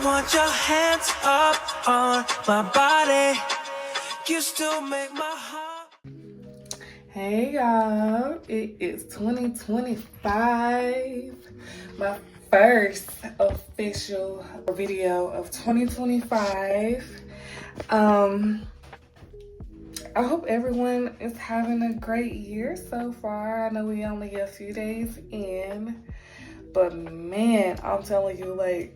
want your hands up on my body. You still make my heart. Hey y'all, it is 2025. My first official video of 2025. I hope everyone is having a great year so far. I know we only a few days in, but man, I'm telling you, like,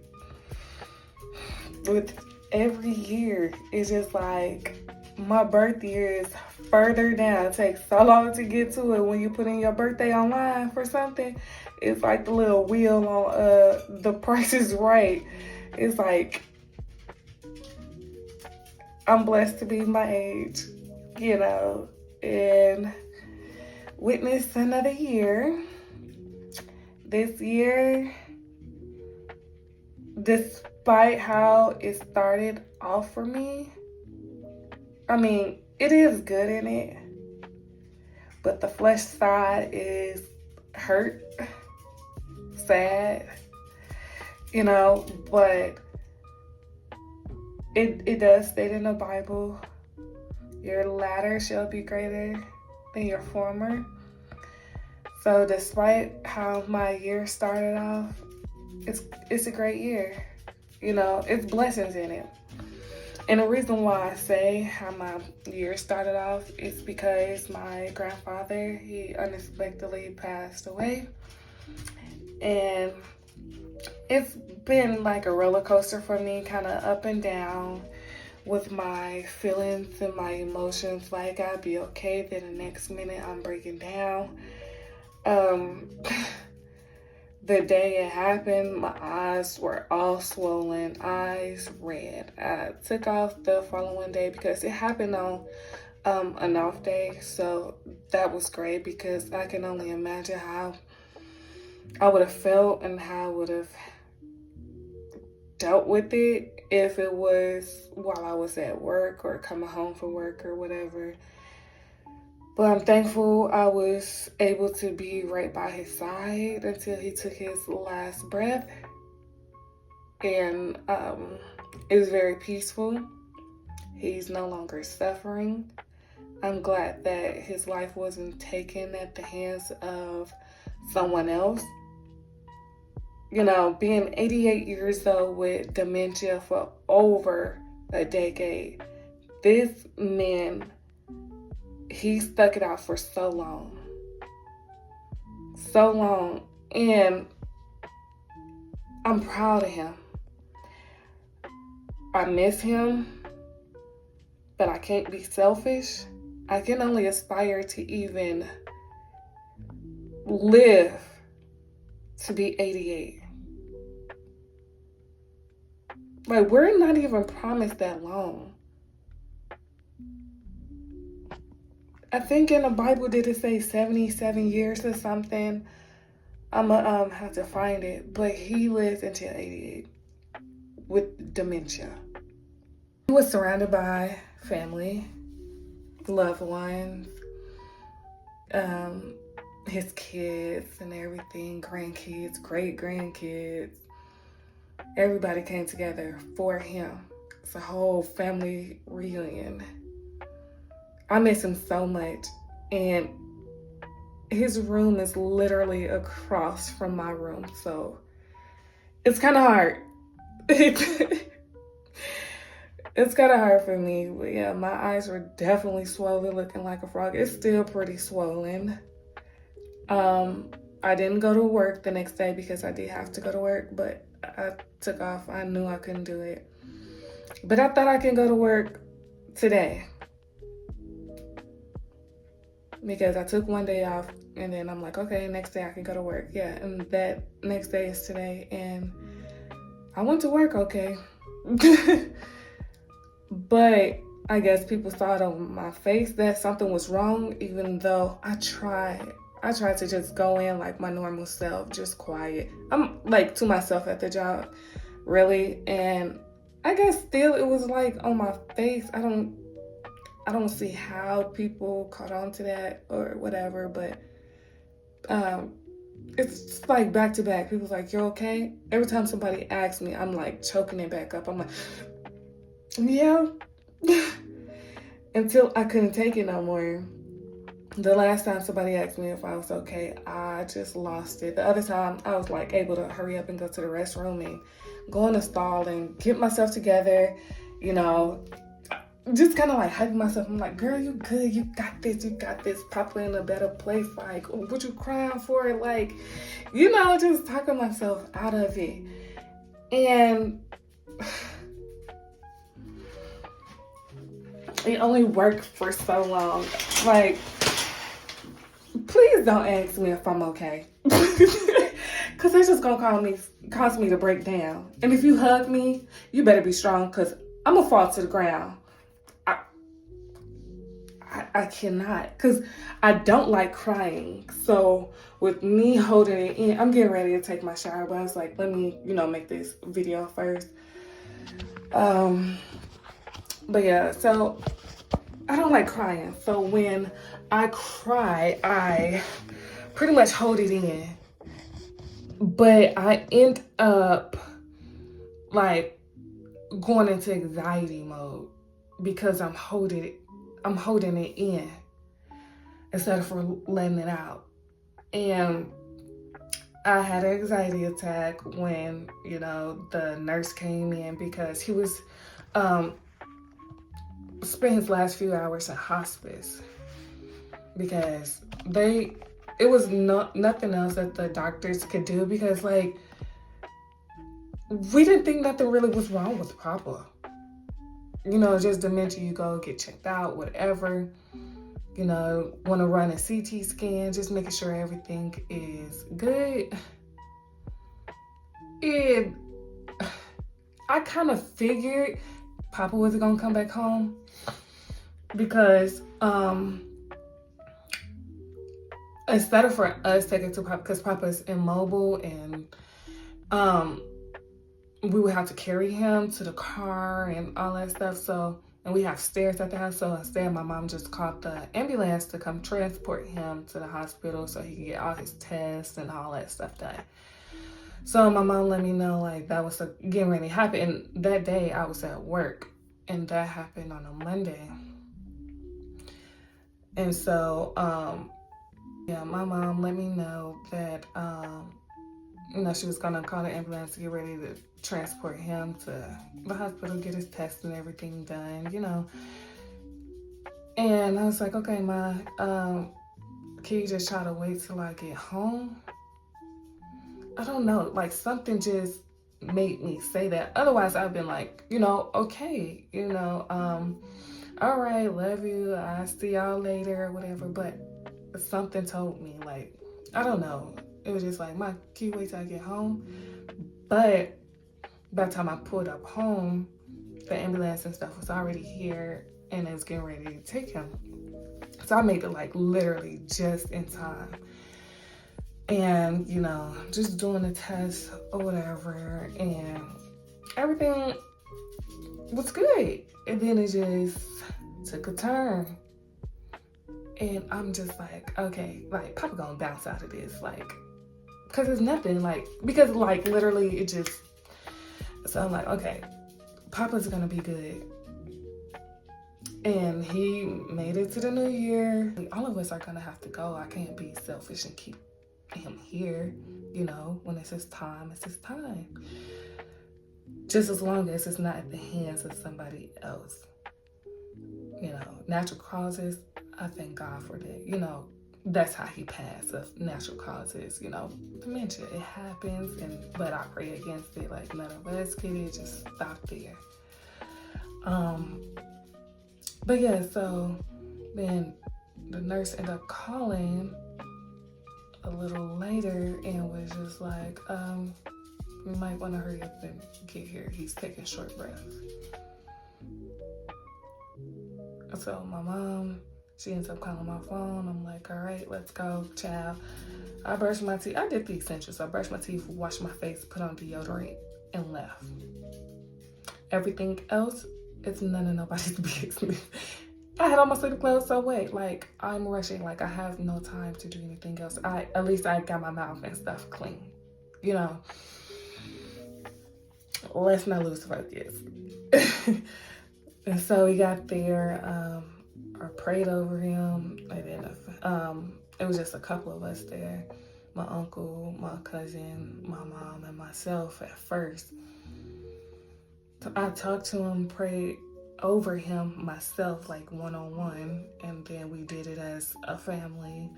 with every year, it's just like my birth year is further down. It takes so long to get to it. When you put in your birthday online for something, it's like the little wheel on The Price is Right. It's like, I'm blessed to be my age, you know, and witness another year. This year, despite how it started off for me, I mean, it is good in it, but the flesh side is hurt, sad, you know, but it does state in the Bible, your latter shall be greater than your former. So despite how my year started off, it's a great year. You know, it's blessings in it. And the reason why I say how my year started off is because my grandfather, he unexpectedly passed away. And it's been like a roller coaster for me, kind of up and down with my feelings and my emotions. Like, I'd be okay, then the next minute I'm breaking down. The day it happened, my eyes were all swollen, eyes red. I took off the following day because it happened on an off day. So that was great because I can only imagine how I would have felt and how I would have dealt with it if it was while I was at work or coming home from work or whatever. But I'm thankful I was able to be right by his side until he took his last breath. And it was very peaceful. He's no longer suffering. I'm glad that his life wasn't taken at the hands of someone else. You know, being 88 years old with dementia for over a decade, this man, he stuck it out for so long. So long. And I'm proud of him. I miss him, but I can't be selfish. I can only aspire to even live to be 88. Like, we're not even promised that long. I think in the Bible, did it say 77 years or something? I'm gonna have to find it. But he lived until 88 with dementia. He was surrounded by family, loved ones, his kids and everything, grandkids, great grandkids. Everybody came together for him. It's a whole family reunion. I miss him so much. And his room is literally across from my room. So it's kind of hard. It's kind of hard for me. But yeah, my eyes were definitely swollen, looking like a frog. It's still pretty swollen. I didn't go to work the next day because I did have to go to work, but I took off. I knew I couldn't do it. But I thought I can go to work today because I took one day off and then I'm like, okay, next day I can go to work. Yeah, and that next day is today and I went to work okay. But I guess people saw it on my face that something was wrong, even though I tried to just go in like my normal self, just quiet. I'm like to myself at the job, really. And I guess still it was like on my face. I don't see how people caught on to that or whatever, but it's like back to back. People's like, "You okay?" Every time somebody asks me, I'm like choking it back up. I'm like, yeah. Until I couldn't take it no more. The last time somebody asked me if I was okay, I just lost it. The other time, I was like able to hurry up and go to the restroom and go in the stall and get myself together, you know, just kind of like hyping myself. I'm like, girl, you good, you got this, Papa in a better place. Like, oh, what you crying for? Like, you know, just talking myself out of it. And it only worked for so long. Like, please don't ask me if I'm okay. Because it's just going to cause me to break down. And if you hug me, you better be strong because I'm going to fall to the ground. I cannot because I don't like crying. So with me holding it in, I'm getting ready to take my shower. But I was like, let me, make this video first. But yeah, so I don't like crying. So when I cry, I pretty much hold it in. But I end up like going into anxiety mode because I'm holding it in instead of letting it out. And I had an anxiety attack when, the nurse came in because he was spent his last few hours in hospice because it was nothing else that the doctors could do because like we didn't think nothing really was wrong with Papa. Just dementia, you go get checked out, whatever. Want to run a CT scan, just making sure everything is good. I kind of figured Papa wasn't going to come back home because instead of for us taking to Papa, because Papa's immobile and we would have to carry him to the car and all that stuff. So, and we have stairs at the house. So instead, my mom just called the ambulance to come transport him to the hospital so he could get all his tests and all that stuff done. So my mom let me know like that was getting ready to happen. And that day I was at work and that happened on a Monday. And so, my mom let me know that, she was gonna call the ambulance to get ready to transport him to the hospital, get his tests and everything done, And I was like, okay, Ma, can you just try to wait till I get home? I don't know, like something just made me say that. Otherwise, I've been like, okay, all right, love you, I'll see y'all later or whatever. But something told me, like, I don't know. It was just like, Ma, can you wait till I get home? But by the time I pulled up home, the ambulance and stuff was already here and it was getting ready to take him. So I made it like literally just in time. And, just doing the test or whatever, and everything was good. And then it just took a turn. And I'm just like, okay, like, Papa gonna bounce out of this, like, because it's nothing, like, because, like, literally it just, so I'm like, okay, Papa's gonna be good. And he made it to the new year. All of us are gonna have to go. I can't be selfish and keep him here, when it's his time, it's his time. Just as long as it's not at the hands of somebody else. Natural causes, I thank God for that. That's how he passed, of natural causes, dementia. It happens, but I pray against it. Like, none of us could it just stop there. But yeah, so then the nurse ended up calling a little later and was just like, we might want to hurry up and get here. He's taking short breaths. So my mom, she ends up calling my phone. I'm like, all right, let's go, child. I brushed my teeth. I did the essentials. I brushed my teeth, washed my face, put on deodorant, and left. Everything else, it's none of nobody's business. I had all my city clothes, so wait, like, I'm rushing, like, I have no time to do anything else. At least I got my mouth and stuff clean, you know. Let's not lose focus. And so we got there, I prayed over him, and then it was just a couple of us there. My uncle, my cousin, my mom, and myself at first. So I talked to him, prayed over him myself, like one-on-one, and then we did it as a family.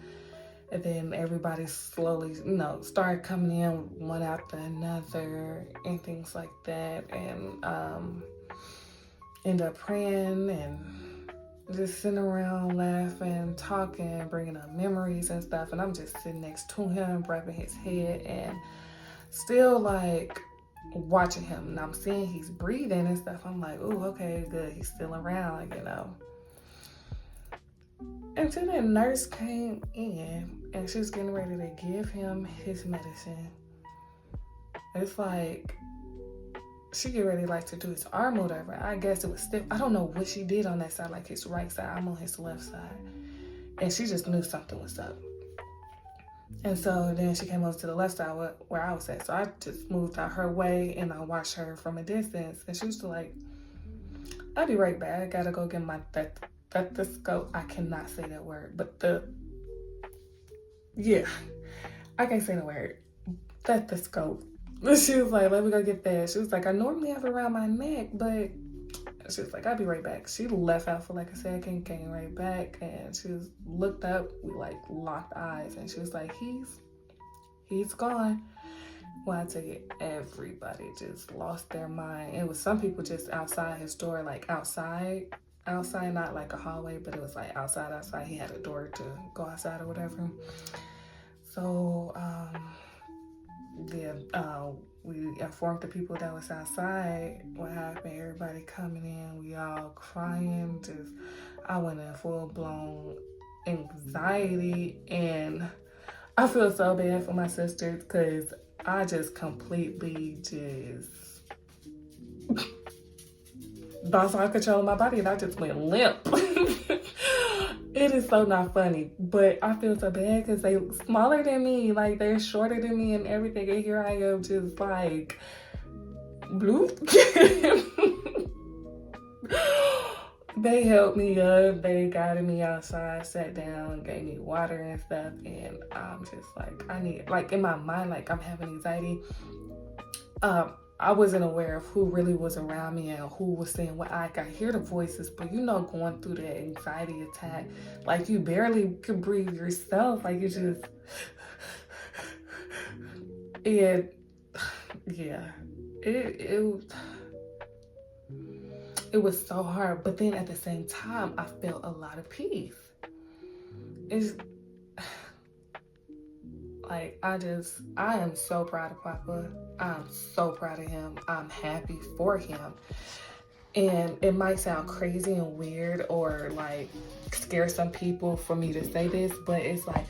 And then everybody slowly, started coming in one after another and things like that. And ended up praying and just sitting around laughing, talking, bringing up memories and stuff. And I'm just sitting next to him, rubbing his head and still like watching him. And I'm seeing he's breathing and stuff. I'm like, oh, okay, good. He's still around, Until the nurse came in and she was getting ready to give him his medicine. It's like she get ready like to do his arm or whatever. I guess it was stiff. I don't know what she did on that side, like his right side. I'm on his left side. And she just knew something was up. And so then she came over to the left side where I was at. So I just moved out her way and I watched her from a distance. And she was like, I'll be right back. I gotta go get my stethoscope. I cannot say that word, but I can't say the word. Stethoscope. She was like, let me go get that. She was like, I normally have it around my neck, but she was like, I'll be right back. She left out for like a second, came right back, and she looked up. We like locked eyes, and she was like, he's gone. Well, I tell you, everybody just lost their mind. It was some people just outside his door, like outside, not like a hallway, but it was like outside. He had a door to go outside or whatever. So, we informed the people that was outside what happened. Everybody coming in, we all crying. I went in full-blown anxiety, and I feel so bad for my sisters because I just completely lost all control of my body, and I just went limp. It is so not funny, but I feel so bad because they're smaller than me, like they're shorter than me and everything, and here I am just like, bloop. They helped me up, they guided me outside, sat down, gave me water and stuff, and I'm just like, in my mind, like I'm having anxiety. I wasn't aware of who really was around me and who was saying what. I could hear the voices, but going through that anxiety attack, like you barely could breathe yourself, like you just, and yeah, it was so hard. But then at the same time, I felt a lot of peace. It's like, I am so proud of Papa. I'm so proud of him. I'm happy for him. And it might sound crazy and weird or like scare some people for me to say this, but it's like,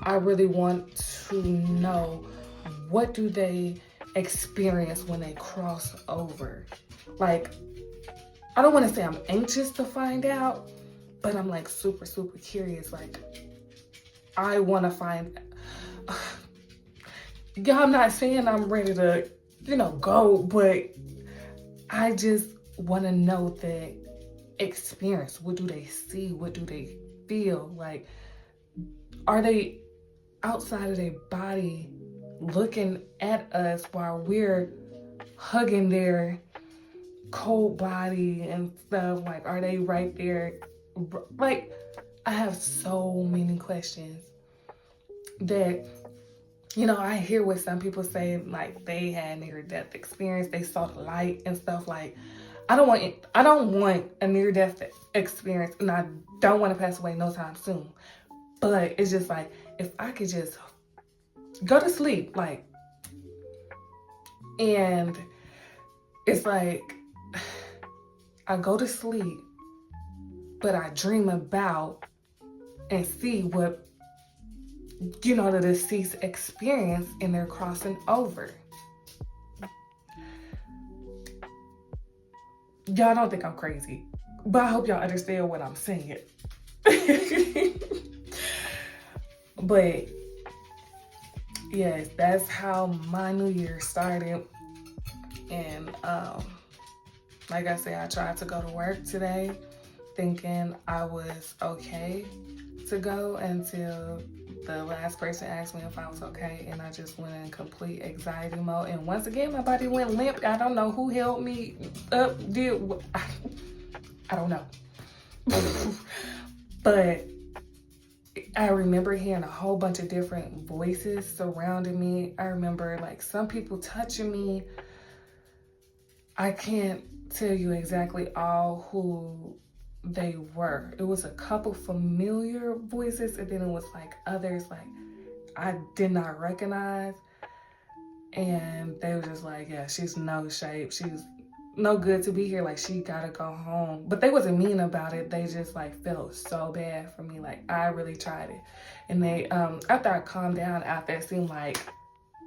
I really want to know, what do they experience when they cross over? Like, I don't want to say I'm anxious to find out, but I'm like super, super curious. Like, I want to find. Yeah, I'm not saying I'm ready to, go, but I just want to know the experience. What do they see? What do they feel? Like, are they outside of their body looking at us while we're hugging their cold body and stuff? Like, are they right there? Like, I have so many questions that, I hear what some people say, like they had near-death experience, they saw the light and stuff. Like, I don't want a near-death experience, and I don't want to pass away no time soon. But it's just like, if I could just go to sleep, like, and it's like, I go to sleep, but I dream about and see what the deceased experience, and they're crossing over. Y'all don't think I'm crazy. But I hope y'all understand what I'm saying. But yes, that's how my new year started. And like I said, I tried to go to work today thinking I was okay to go until the last person asked me if I was okay, and I just went in complete anxiety mode. And once again, my body went limp. I don't know who held me up, I don't know. But I remember hearing a whole bunch of different voices surrounding me. I remember like some people touching me. I can't tell you exactly all who they were. It was a couple familiar voices, and then it was like others like I did not recognize. And they were just like, yeah, she's no shape. She's no good to be here. Like, she gotta go home. But they wasn't mean about it. They just like felt so bad for me. Like, I really tried it. And they, after I calmed down, after it seemed like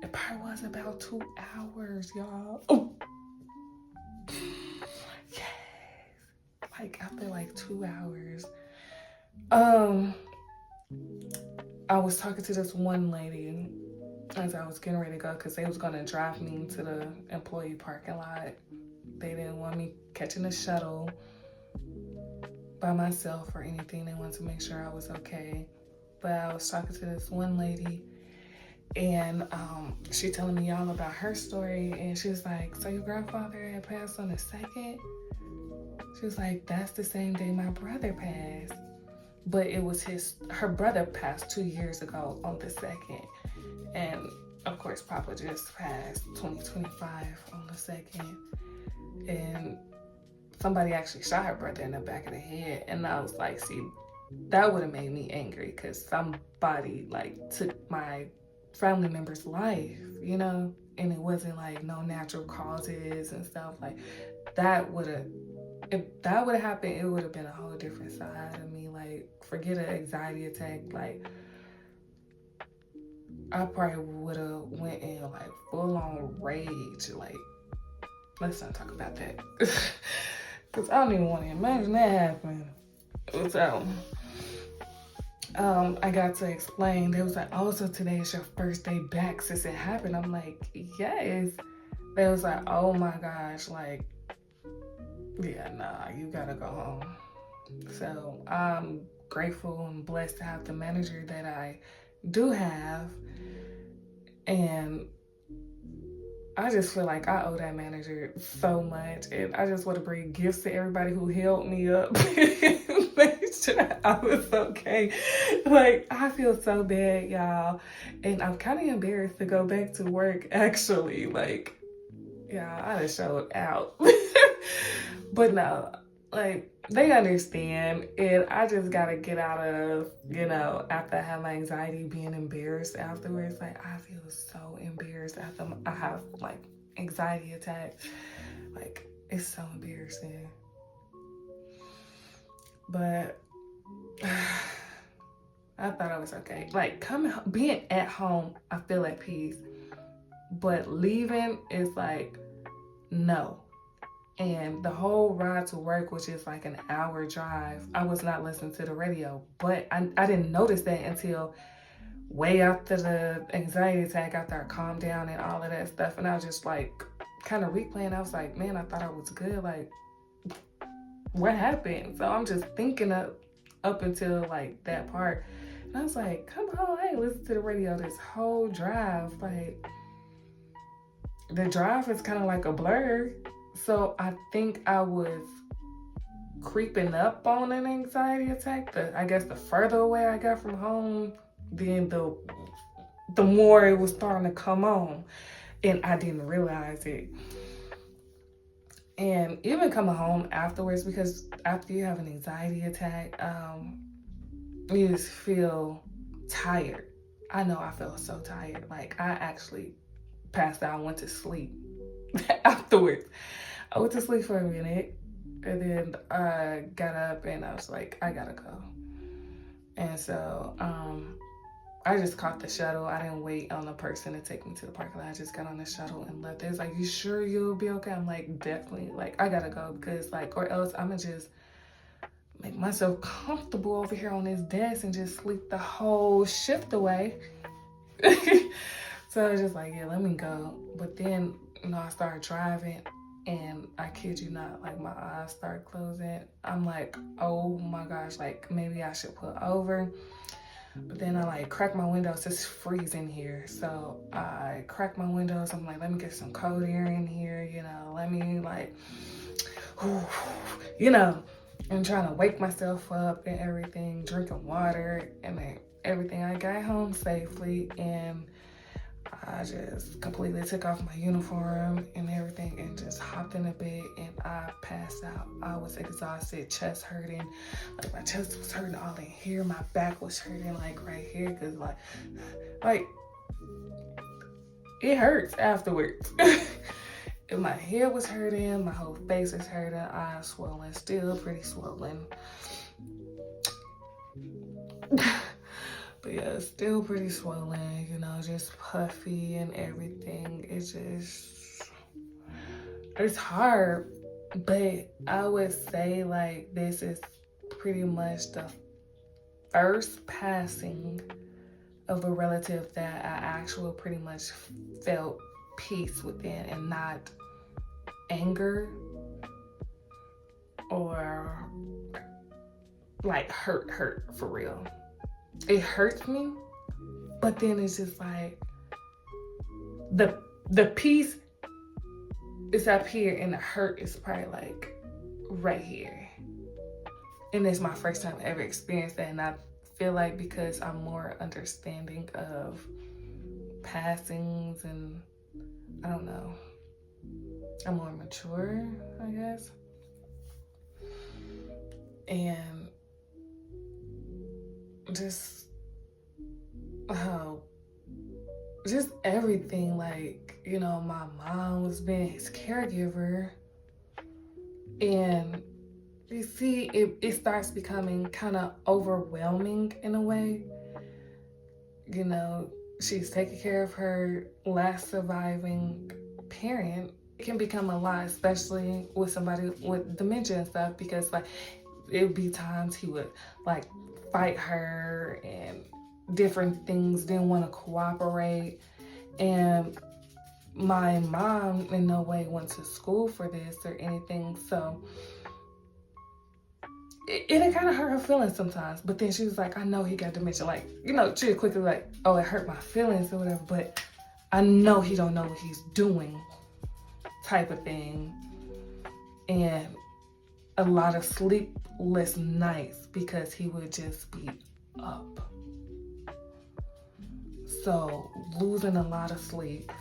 it probably was about 2 hours, y'all. Oh, yes. Like after like 2 hours, I was talking to this one lady as I was getting ready to go because they was gonna drive me to the employee parking lot. They didn't want me catching a shuttle by myself or anything. They wanted to make sure I was okay. But I was talking to this one lady, and she telling me all about her story, and she was like, so your grandfather had passed on the 2nd? She was like, that's the same day my brother passed. But it was her brother passed 2 years ago on the 2nd. And of course, Papa just passed 2025 on the 2nd. And somebody actually shot her brother in the back of the head. And I was like, see, that would have made me angry because somebody like took my family member's life, you know? And it wasn't like no natural causes and stuff. Like that would have, if that would have happened, it would have been a whole different side of me. Like, forget an anxiety attack. Like, I probably would have went in like full on rage. Like, let's not talk about that. Because I don't even want to imagine that happening. So, I got to explain. They was like, oh, so today is your first day back since it happened. I'm like, yes. They was like, oh my gosh, like, yeah, nah, you gotta go home. So I'm grateful and blessed to have the manager that I do have. And I just feel like I owe that manager so much. And I just want to bring gifts to everybody who held me up. Make sure I was okay. Like, I feel so bad, y'all. And I'm kind of embarrassed to go back to work, actually. Like, yeah, I just showed out. But no, like, they understand. And I just got to get out of, you know, after I have my anxiety, being embarrassed afterwards. Like, I feel so embarrassed after I have, like, anxiety attacks. Like, it's so embarrassing. But I thought I was okay. Like, being at home, I feel at peace. But leaving is like, no. And the whole ride to work, which is like an hour drive, I was not listening to the radio. But I didn't notice that until way after the anxiety attack, after I calmed down and all of that stuff. And I was just like kind of replaying. I was like, man, I thought I was good. Like, what happened? So I'm just thinking up until like that part. And I was like, come on, hey, listen to the radio this whole drive. Like, the drive is kind of like a blur. So I think I was creeping up on an anxiety attack. I guess the further away I got from home, then the more it was starting to come on. And I didn't realize it. And even coming home afterwards, because after you have an anxiety attack, you just feel tired. I know I felt so tired. Like, I actually passed out and went to sleep afterwards. I went to sleep for a minute, and then I got up and I was like, I gotta go. And so I just caught the shuttle. I didn't wait on the person to take me to the parking lot. I just got on the shuttle and left. It was like, you sure you'll be okay? I'm like, definitely. Like, I gotta go because, like, or else I'm gonna just make myself comfortable over here on this desk and just sleep the whole shift away. So I was just like, yeah, let me go. But then, I started driving, and I kid you not, like my eyes started closing. I'm like, oh my gosh, like maybe I should pull over. But then I like crack my windows. It's freezing here. So I crack my windows. I'm like, let me get some cold air in here, let me like, I'm trying to wake myself up and everything, drinking water and then everything. I got home safely, and I just completely took off my uniform and everything and just hopped in the bed, and I passed out. I was exhausted, chest hurting, like my chest was hurting all in here, my back was hurting like right here, because like it hurts afterwards. And my head was hurting, my whole face is hurting, eyes swollen, still pretty swollen. But yeah, still pretty swollen, just puffy and everything. It's hard, but I would say like this is pretty much the first passing of a relative that I actually pretty much felt peace within, and not anger or like hurt for real. It hurts me, but then it's just like the peace is up here and the hurt is probably like right here. And it's my first time ever experienced that, and I feel like because I'm more understanding of passings, and I don't know, I'm more mature, I guess. And just everything, like, my mom was being his caregiver, and you see, it starts becoming kind of overwhelming in a way. She's taking care of her last surviving parent. It can become a lot, especially with somebody with dementia and stuff, because like it would be times he would like fight her and different things, didn't want to cooperate. And my mom in no way went to school for this or anything, so it kind of hurt her feelings sometimes. But then she was like, I know he got dementia. Like, she would quickly like, oh, it hurt my feelings or whatever, but I know he don't know what he's doing type of thing. And a lot of sleepless nights because he would just be up. So losing a lot of sleep.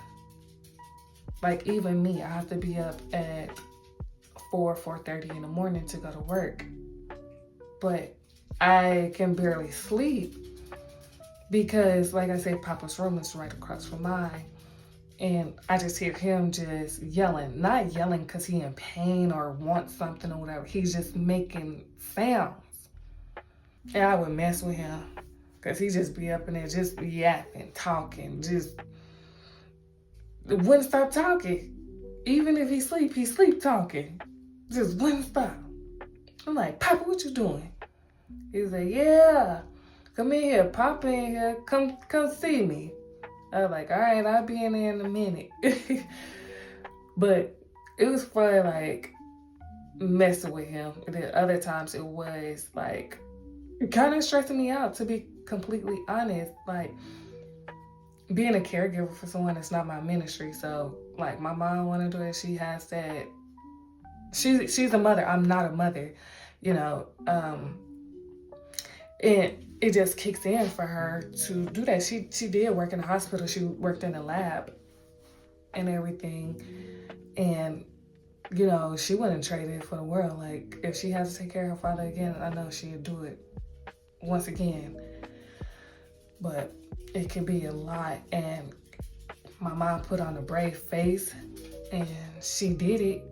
Like even me, I have to be up at 4:30 in the morning to go to work. But I can barely sleep because, like I said, Papa's room is right across from mine. And I just hear him just yelling. Not yelling because he's in pain or wants something or whatever. He's just making sounds. And I would mess with him because he just be up in there just yapping, talking, just wouldn't stop talking. Even if he sleep talking. Just wouldn't stop. I'm like, Papa, what you doing? He was like, yeah, come in here, Papa in here, come see me. I was like, all right, I'll be in there in a minute. But it was fun, like, messing with him. And then other times it was, like, kind of stressing me out, to be completely honest. Like, being a caregiver for someone that's not my ministry. So, like, my mom want to do it. She has that. She's a mother. I'm not a mother, and it just kicks in for her to do that. She did work in the hospital. She worked in the lab and everything. And, she wouldn't trade it for the world. Like, if she has to take care of her father again, I know she'd do it once again. But it can be a lot. And my mom put on a brave face, and she did it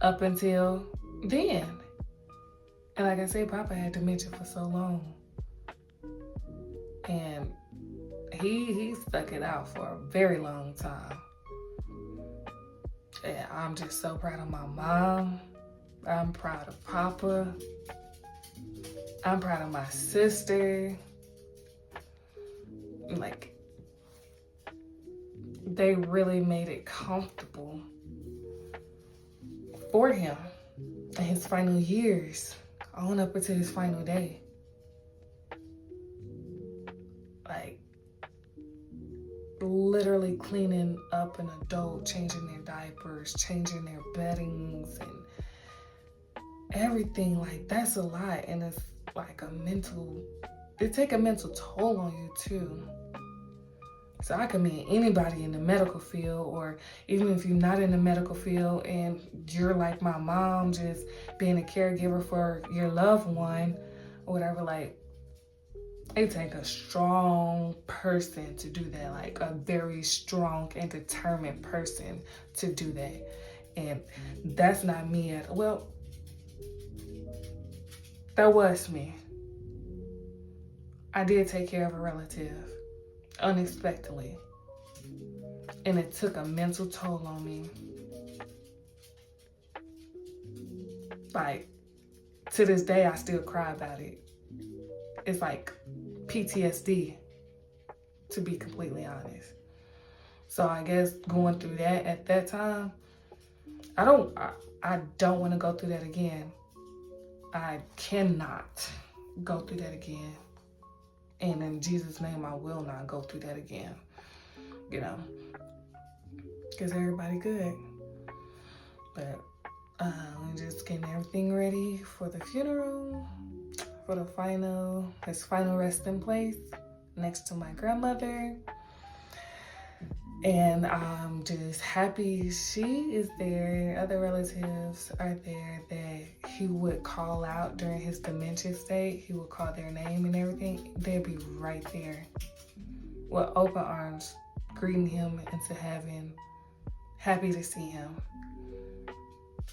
up until then. And like I said, Papa had dementia for so long. And he stuck it out for a very long time. And I'm just so proud of my mom I'm proud of Papa. I'm proud of my sister. Like, they really made it comfortable for him in his final years, on up until his final day. Like, literally cleaning up an adult, changing their diapers, changing their beddings, and everything. Like, that's a lot. And it's like it take a mental toll on you too. So I commend anybody in the medical field, or even if you're not in the medical field and you're like my mom, just being a caregiver for your loved one or whatever, like, it takes a strong person to do that, like a very strong and determined person to do that. And that's not me well, that was me. I did take care of a relative unexpectedly, and it took a mental toll on me. Like, to this day, I still cry about it. It's like PTSD, to be completely honest. So I guess going through that at that time, I don't want to go through that again. I cannot go through that again. And in Jesus' name, I will not go through that again. You know, because everybody good. But I'm just getting everything ready for the funeral, for his final resting place next to my grandmother. And I'm just happy she is there. Other relatives are there that he would call out during his dementia state. He would call their name and everything. They'd be right there with open arms, greeting him into heaven, happy to see him.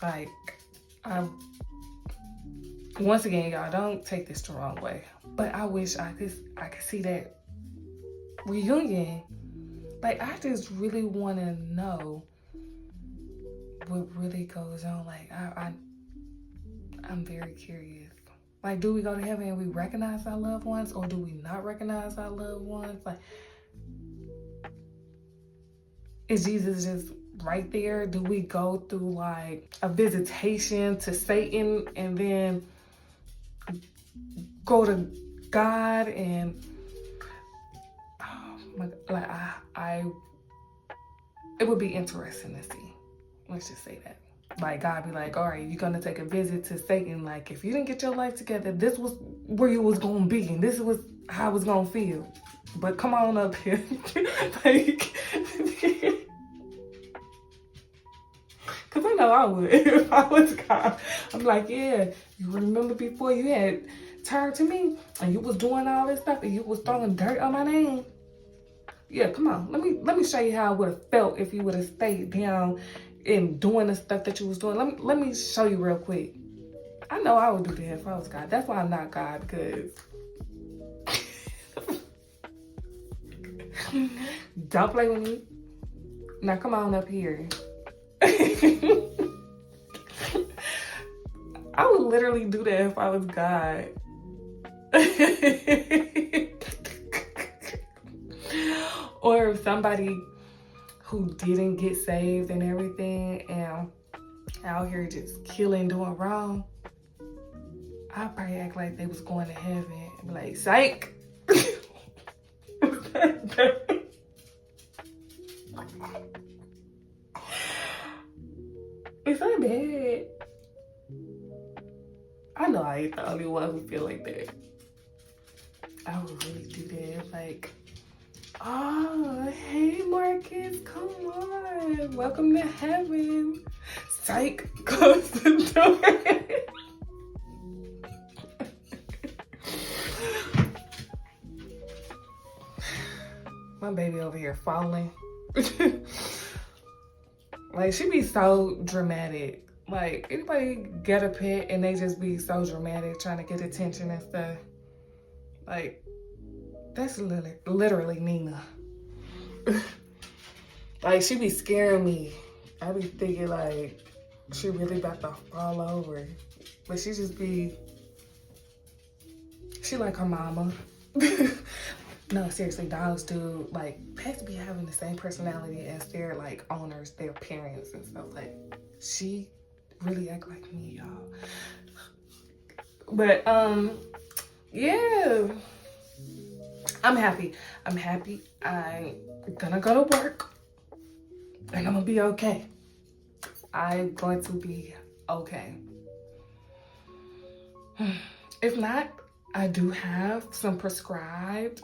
Like, once again, y'all, don't take this the wrong way, but I wish I could see that reunion. Like, I just really want to know what really goes on. Like, I'm very curious. Like, do we go to heaven and we recognize our loved ones, or do we not recognize our loved ones? Like, is Jesus just right there? Do we go through like a visitation to Satan and then go to God? And it would be interesting to see. Let's just say that. Like, God be like, all right, you're going to take a visit to Satan. Like, if you didn't get your life together, this was where you was going to be. And this was how I was going to feel. But come on up here. Like, because I know I would if I was God. I'm like, yeah, you remember before you had turned to me and you was doing all this stuff and you was throwing dirt on my name? Yeah, come on. Let me show you how I would have felt if you would have stayed down and doing the stuff that you was doing. Let me show you real quick. I know I would do that if I was God. That's why I'm not God, because don't play with me. Now come on up here. I would literally do that if I was God. Or if somebody who didn't get saved and everything and out here just killing, doing wrong, I'd probably act like they was going to heaven and be like, psych. It's not bad. I know I ain't the only one who feel like that. I would really do that. Like, oh, hey Marcus, come on. Welcome to heaven. Psych, close the door. My baby over here falling. Like, she be so dramatic. Like, anybody get a pet and they just be so dramatic, trying to get attention and stuff. Like, that's literally Nina. Like, she be scaring me. I be thinking, like, she really about to fall over. But she just be, she like her mama. No, seriously, dogs do, like, pets be having the same personality as their, like, owners, their parents and stuff. Like, she really act like me, y'all. But, yeah. I'm happy. I'm happy. I'm gonna go to work. And I'm gonna be okay. I'm going to be okay. If not, I do have some prescribed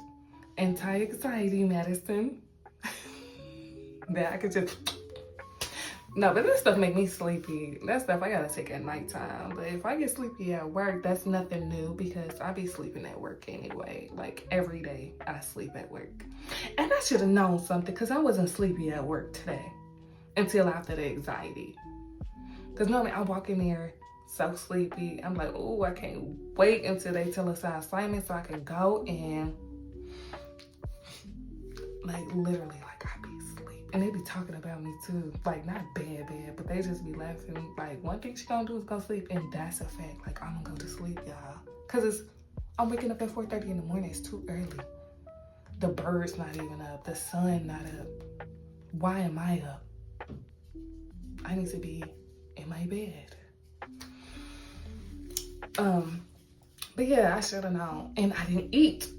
anti-anxiety medicine that I could just, no, but that stuff make me sleepy. That stuff I gotta take at nighttime. But if I get sleepy at work, that's nothing new because I be sleeping at work anyway. Like every day I sleep at work. And I should have known something because I wasn't sleepy at work today until after the anxiety. Because normally I walk in there so sleepy. I'm like, oh, I can't wait until they tell us our assignment so I can go and like literally like I be asleep. And they be talking about me too. Like not bad, but they just be laughing. Like one thing she gonna do is go sleep and that's a fact. Like I'm gonna go to sleep, y'all. Cause I'm waking up at 4:30 in the morning. It's too early. The bird's not even up. The sun not up. Why am I up? I need to be in my bed. But yeah, I should have known. And I didn't eat.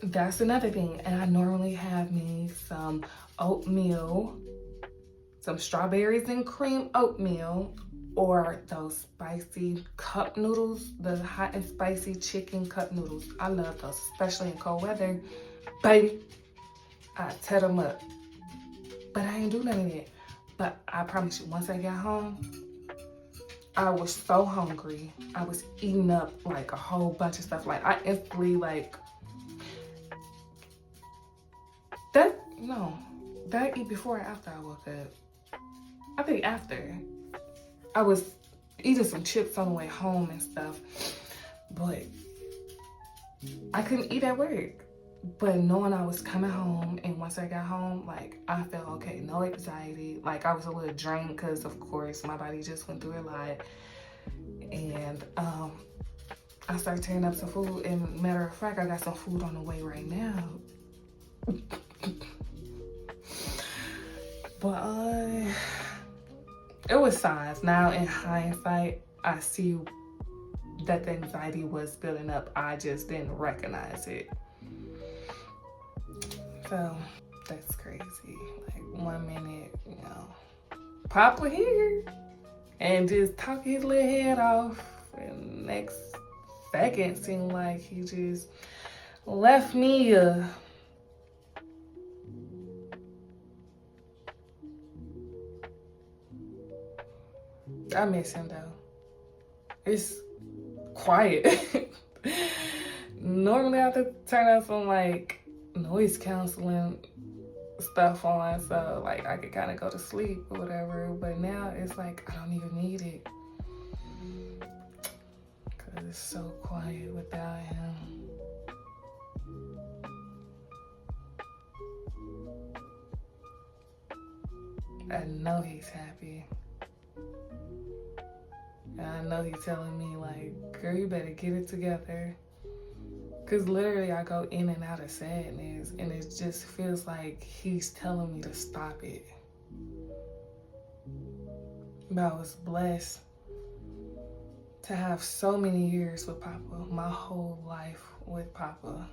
That's another thing. And I normally have me some oatmeal, some strawberries and cream oatmeal, or those spicy cup noodles, the hot and spicy chicken cup noodles. I love those, especially in cold weather. Baby, I tear them up. But I ain't do none of that. But I promise you, once I got home, I was so hungry. I was eating up like a whole bunch of stuff. Like I instantly like, did I eat before or after I woke up? I think after. I was eating some chips on the way home and stuff, but I couldn't eat at work. But knowing I was coming home and once I got home, like I felt okay, no anxiety. Like I was a little drained because of course my body just went through a lot. And I started tearing up some food and matter of fact, I got some food on the way right now. But it was signs. Now in hindsight, I see that the anxiety was building up. I just didn't recognize it. So that's crazy. Like 1 minute, you know, Papa here and just talk his little head off. And next second seemed like he just left me I miss him though. It's quiet. Normally I have to turn out some like noise canceling stuff on so like I could kind of go to sleep or whatever, but now it's like I don't even need it because it's so quiet without him. I know he's happy. And I know he's telling me like, girl, you better get it together. Cause literally I go in and out of sadness and it just feels like he's telling me to stop it. But I was blessed to have so many years with Papa, my whole life with Papa.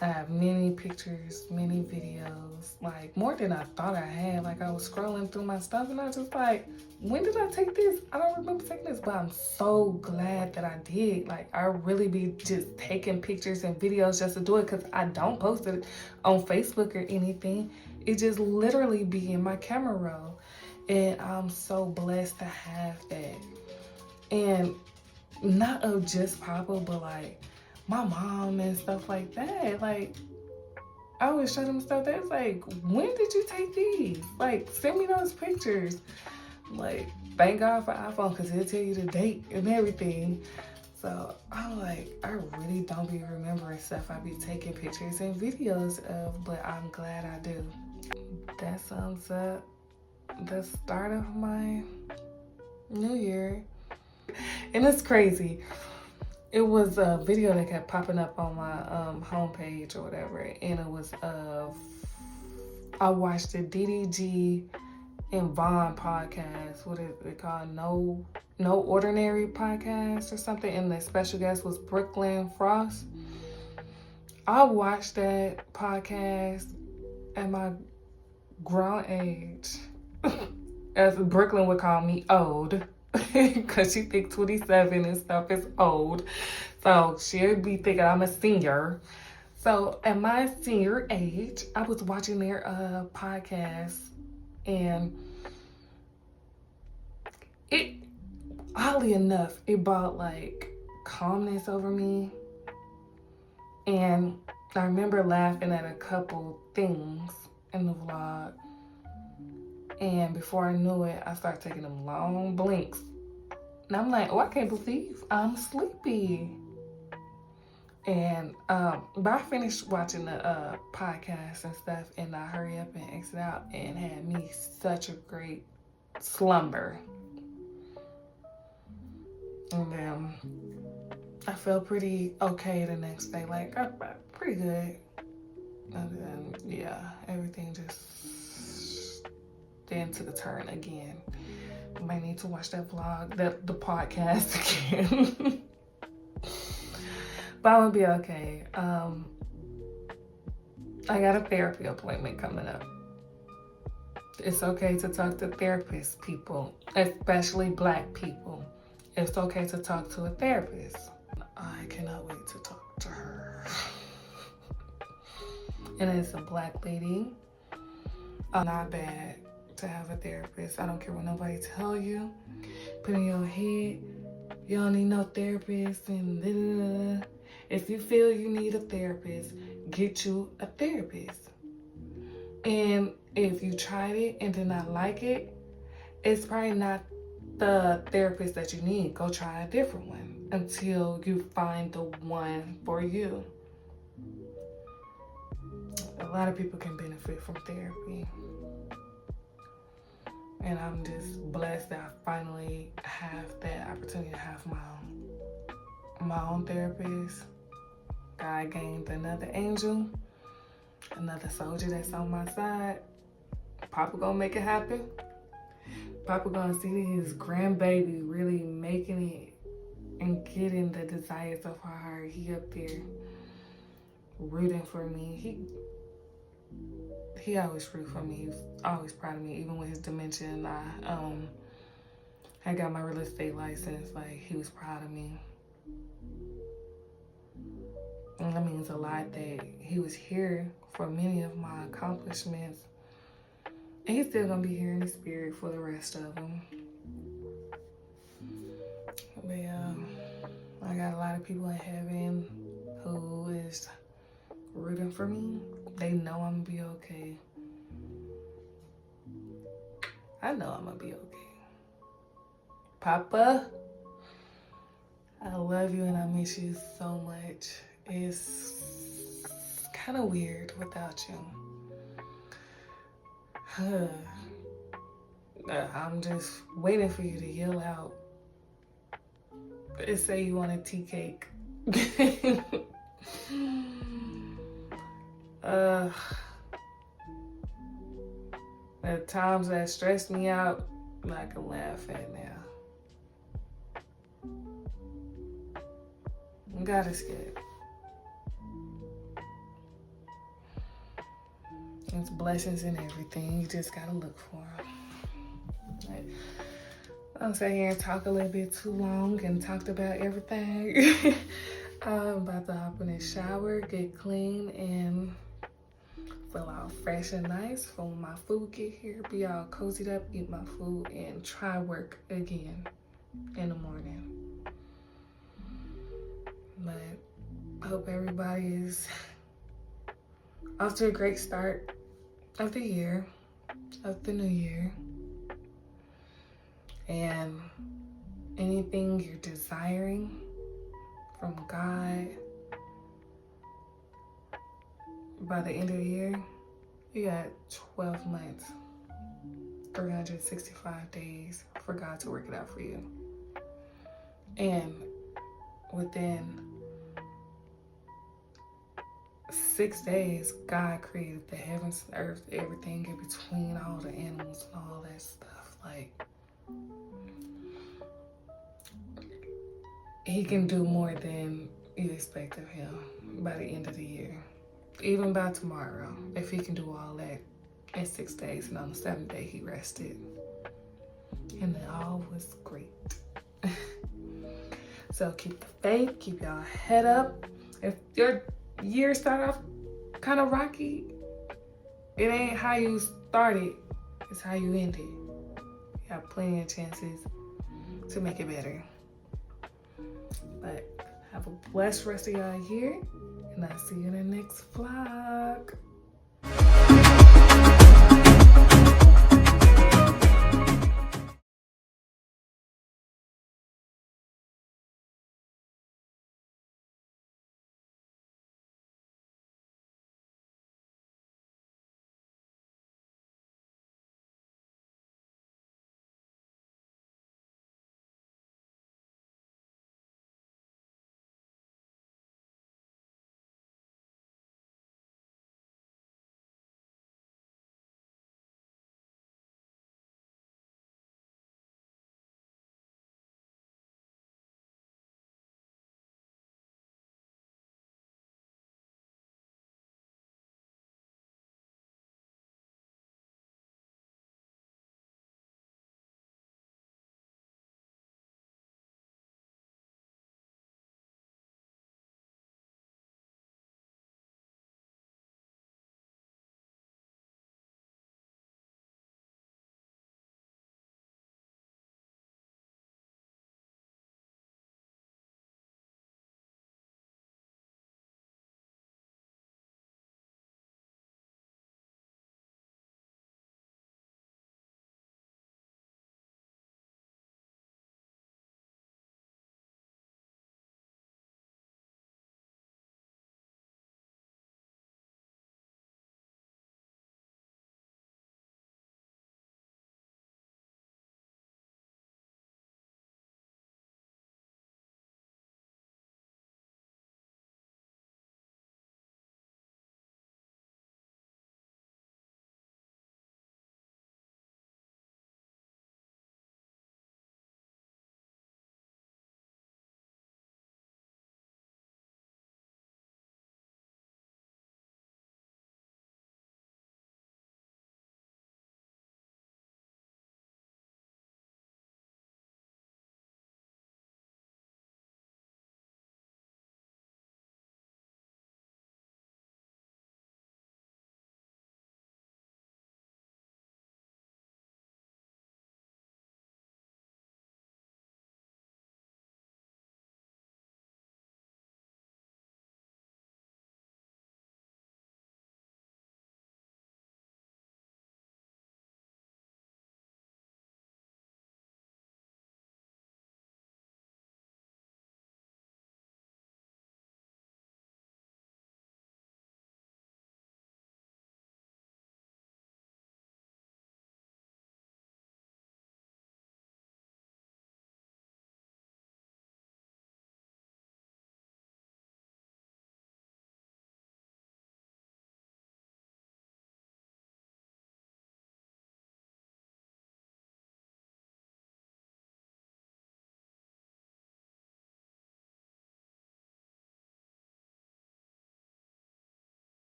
I have many pictures, many videos, like more than I thought I had. Like I was scrolling through my stuff and I was just like, when did I take this? I don't remember taking this, but I'm so glad that I did. Like I really be just taking pictures and videos just to do it because I don't post it on Facebook or anything. It just literally be in my camera roll. And I'm so blessed to have that. And not of just Papa, but like my mom and stuff like that. Like I always show them stuff that's like, when did you take these? Like send me those pictures. Like thank God for iPhone because it'll tell you the date and everything. So I'm like, I really don't be remembering stuff I be taking pictures and videos of, but I'm glad I do. That sums up the start of my new year. And it's crazy. It was a video that kept popping up on my homepage or whatever, and it was of I watched the DDG and Vaughn podcast. What is it called? No Ordinary podcast or something. And the special guest was Brooklyn Frost. I watched that podcast at my grown age. As Brooklyn would call me old. Because she thinks 27 and stuff is old. So she'll be thinking I'm a senior. So at my senior age, I was watching their podcast, and it, oddly enough, it brought like calmness over me. And I remember laughing at a couple things in the vlog. And before I knew it, I started taking them long blinks. And I'm like, oh, I can't believe I'm sleepy. And but I finished watching the podcast and stuff, and I hurry up and exit out, and had me such a great slumber. And then I felt pretty okay the next day, like pretty good. And then yeah, everything just then took a turn again. I might need to watch that vlog, the podcast again. But I'm gonna be okay. I got a therapy appointment coming up. It's okay to talk to therapists, people, especially Black people. It's okay to talk to a therapist. I cannot wait to talk to her. And it's a Black lady. Not bad to have a therapist. I don't care what nobody tell you. Put in your head, you don't need no therapist and blah, blah, blah. If you feel you need a therapist, get you a therapist. And if you tried it and did not like it, it's probably not the therapist that you need. Go try a different one until you find the one for you. A lot of people can benefit from therapy. And I'm just blessed that I finally have that opportunity to have my own therapist. God gained another angel, another soldier that's on my side. Papa gonna make it happen. Papa gonna see his grandbaby really making it and getting the desires of her heart. He up there rooting for me. He always root for me. He was always proud of me, even with his dementia. And I got my real estate license. Like, he was proud of me. And that means a lot that he was here for many of my accomplishments. And he's still gonna be here in the spirit for the rest of them. But I got a lot of people in heaven who is rooting for me. They know I'm gonna be okay. I know I'm gonna be okay. Papa, I love you and I miss you so much. It's kind of weird without you. I'm just waiting for you to yell out. Let's say you want a tea cake. The times that stress me out, I can laugh at now. God is good. It's blessings in everything. You just gotta look for them. Like, I'll sit here and talk a little bit too long and talked about everything. I'm about to hop in the shower, get clean, and feel all fresh and nice for when my food get here. Be all cozied up, eat my food, and try work again in the morning. But I hope everybody is off to a great start of the year, of the new year. And anything you're desiring, from God. By the end of the year, you got 12 months, 365 days for God to work it out for you. And within 6 days, God created the heavens, the earth, everything in between, all the animals and all that stuff. Like, he can do more than you expect of him by the end of the year. Even by tomorrow, if he can do all that in 6 days, and on the 7th day he rested. And it all was great. So keep the faith, keep y'all head up. If your year started off kind of rocky, it ain't how you started, it's how you end it. You have plenty of chances to make it better. But have a blessed rest of y'all year, and I'll see you in the next vlog.